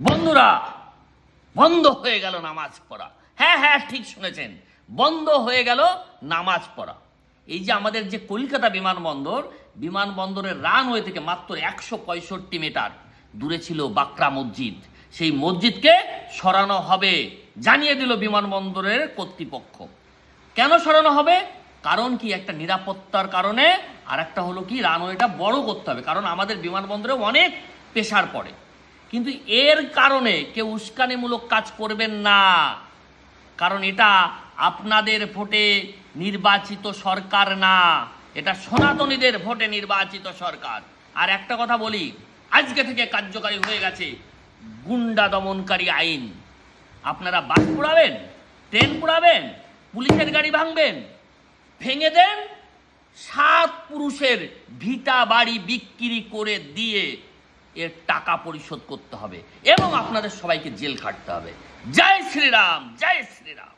বন্ধুরা, বন্ধ হয়ে গেল নামাজ পড়া। হ্যাঁ হ্যাঁ, ঠিক শুনেছেন, বন্ধ হয়ে গেল নামাজ পড়া। এই যে আমাদের যে কলকাতা বিমানবন্দরের রানওয়ে থেকে মাত্র 165 মিটার দূরে ছিল বাকরা মসজিদ। সেই মসজিদকে সরানো হবে জানিয়ে দিল বিমানবন্দরের কর্তৃপক্ষ। কেন সরানো হবে? কারণ কি, একটা নিরাপত্তার কারণে, আর একটা হলো কি, রানওয়েটা বড় করতে হবে, কারণ আমাদের বিমানবন্দরে অনেক প্রেসার পড়ে। কিন্তু এর কারণে কেউ উস্কানিমূলক কাজ করবেন না, কারণ এটা আপনাদের ভোটে নির্বাচিত সরকার না, এটা সনাতনীদের ভোটে নির্বাচিত সরকার। আর একটা কথা বলি, আজকে থেকে কার্যকারী হয়ে গেছে গুন্ডা দমনকারী আইন। আপনারা বাস পোড়াবেন, ট্রেন পোড়াবেন, পুলিশের গাড়ি ভাঙবেন, ভেঙে দেন, 7 পুরুষের ভিটা বাড়ি বিক্রি করে দিয়ে এর টাকা পরিশোধ করতে হবে এবং আপনাদের সবাইকে জেল খাটতে হবে। জয় শ্রীরাম, জয় শ্রীরাম।